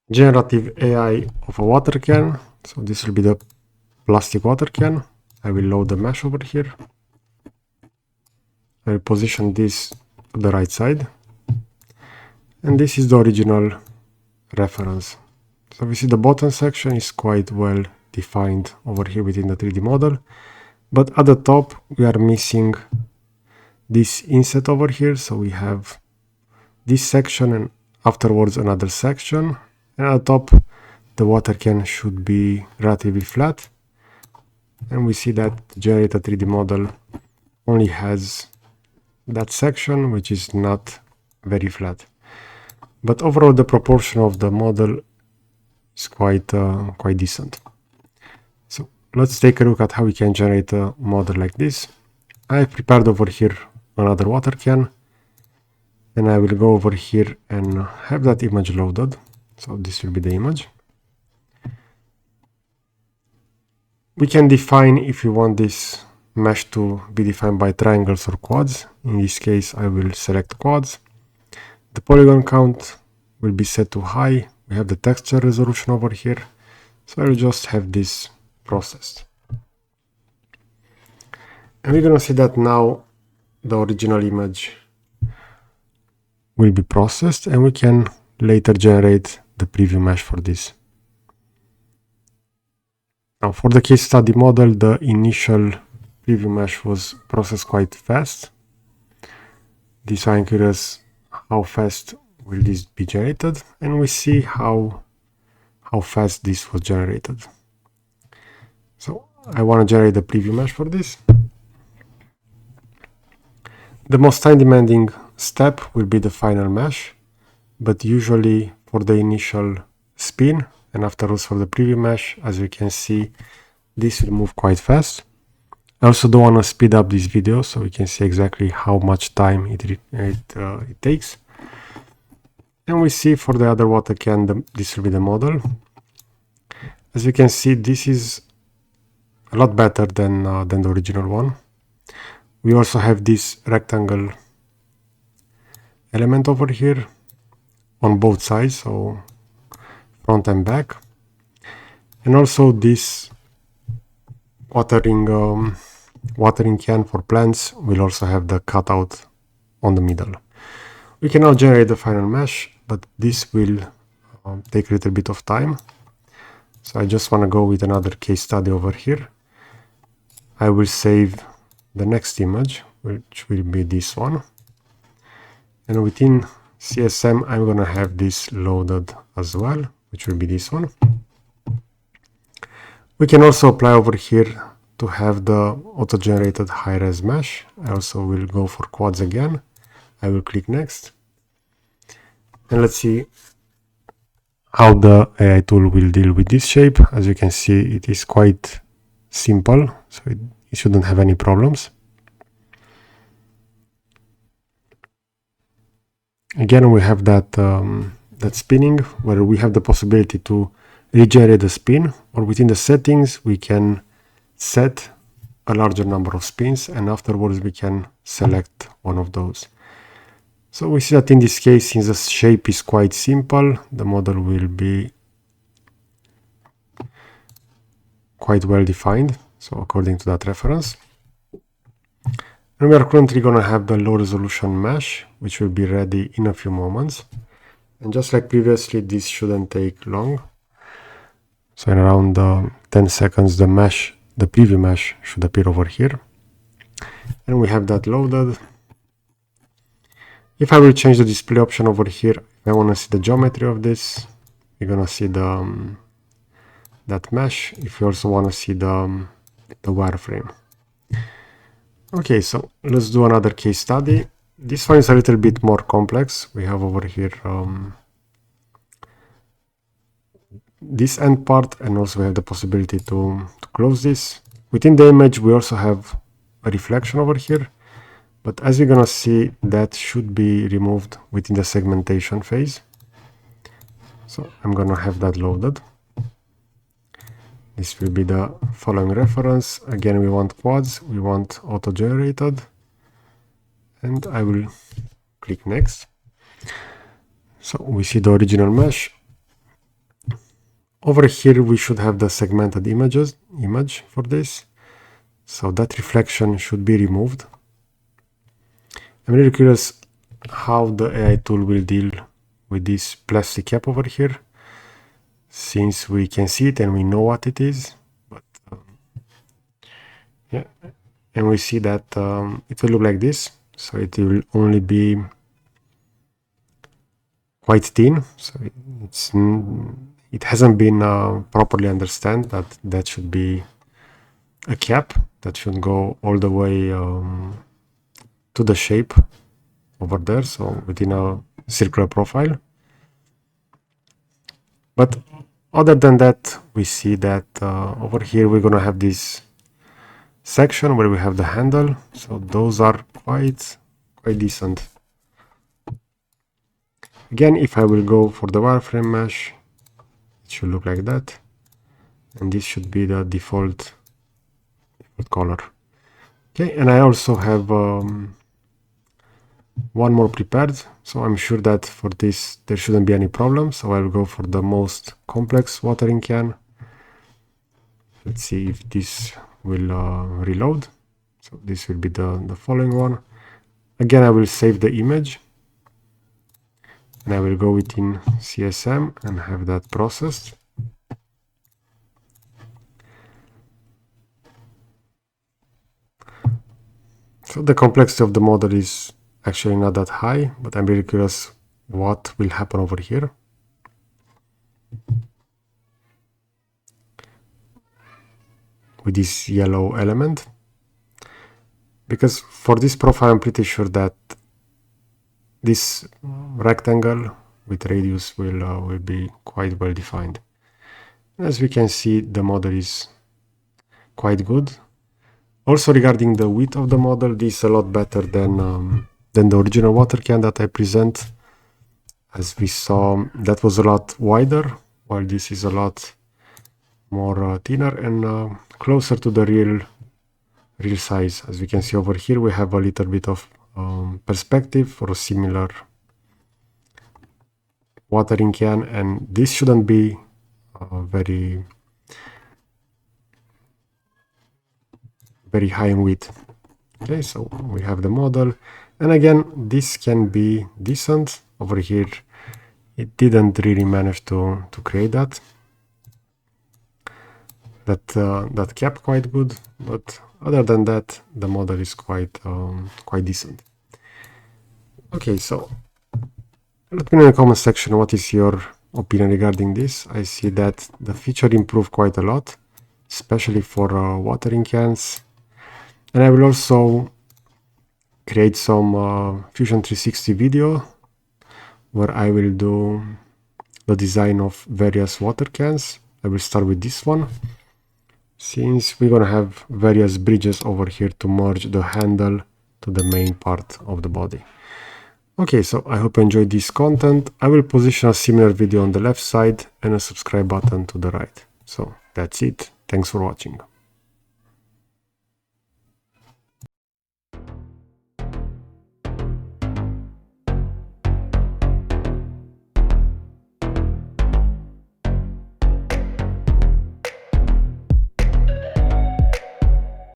generative AI of a water can. So this will be the plastic water can. I will load the mesh over here. I will position this to the right side. And this is the original reference. So we see the bottom section is quite well defined over here within the 3D model. But at the top, we are missing this inset over here. So we have this section and afterwards another section. And at the top, the water can should be relatively flat. And we see that the generated 3D model only has that section, which is not very flat. But overall, the proportion of the model is quite decent. So let's take a look at how we can generate a model like this. I've prepared over here another water can, and I will go over here and have that image loaded. So this will be the image. We can define if we want this mesh to be defined by triangles or quads. In this case, I will select quads. The polygon count will be set to high. We have the texture resolution over here. So I will just have this processed. And we're going to see that now the original image will be processed, and we can later generate the preview mesh for this. Now for the case study model, the initial preview mesh was processed quite fast. This I'm curious how fast will this be generated, and we see how fast this was generated. So I want to generate the preview mesh for this. The most time demanding step will be the final mesh, but usually for the initial spin and afterwards for the preview mesh, as you can see, this will move quite fast. I also don't want to speed up this video so we can see exactly how much time it takes. And we see for the other water can, this will be the model. As you can see, this is a lot better than the original one. We also have this rectangle element over here on both sides, so front and back. And also this watering can for plants will also have the cutout on the middle. We can now generate the final mesh, but this will take a little bit of time. So I just want to go with another case study over here. I will save the next image, which will be this one. And within CSM, I'm going to have this loaded as well, which will be this one. We can also apply over here to have the auto-generated high-res mesh. I also will go for quads again. I will click next. And let's see how the AI tool will deal with this shape. As you can see, it is quite simple, so it shouldn't have any problems. Again, we have that spinning where we have the possibility to regenerate the spin, or within the settings we can set a larger number of spins and afterwards we can select one of those. So we see that in this case, since the shape is quite simple, the model will be quite well defined, so according to that reference. And we are currently going to have the low resolution mesh, which will be ready in a few moments. And just like previously, this shouldn't take long. So in around 10 seconds, the preview mesh should appear over here. And we have that loaded. If I will change the display option over here, if I want to see the geometry of this, we're going to see that mesh. If you also want to see the wireframe. Okay, so let's do another case study. This one is a little bit more complex. We have over here this end part, and also we have the possibility to close this. Within the image, we also have a reflection over here. But as you're going to see, that should be removed within the segmentation phase. So I'm going to have that loaded. This will be the following reference. Again, we want quads, we want auto-generated. And I will click next. So we see the original mesh. over here we should have the segmented image for this. So that reflection should be removed. I'm really curious how the AI tool will deal with this plastic cap over here, since we can see it and we know what it is. But yeah, and we see that it will look like this. So it will only be quite thin. So it hasn't been properly understood that should be a cap that should go all the way to the shape over there, so within a circular profile. But other than that, we see that over here we're gonna have this section where we have the handle. So those are quite decent. Again, if I will go for the wireframe mesh, it should look like that, and this should be the default color. Okay, and I also have one more prepared, so I'm sure that for this there shouldn't be any problem. So I'll go for the most complex watering can. Let's see if this will reload. So this will be the following one. Again, I will save the image and I will go within CSM and have that processed. So the complexity of the model is actually not that high, but I'm really curious what will happen over here. With this yellow element. Because for this profile, I'm pretty sure that this rectangle with radius will be quite well defined. As we can see, the model is quite good. Also, regarding the width of the model, this is a lot better than the original water can that I present. As we saw, that was a lot wider, while this is a lot more thinner and closer to the real size. As we can see over here, we have a little bit of perspective for a similar watering can, and this shouldn't be very high in width. Okay, so we have the model, and again, this can be decent. Over here, it didn't really manage to create that cap quite good, but other than that, the model is quite decent. Okay, so let me know in the comment section what is your opinion regarding this. I see that the feature improved quite a lot, especially for watering cans. And I will also create some Fusion 360 video where I will do the design of various water cans. I will start with this one, since we're gonna have various bridges over here to merge the handle to the main part of the body. Okay, so I hope you enjoyed this content. I will position a similar video on the left side and a subscribe button to the right. So that's it. Thanks for watching.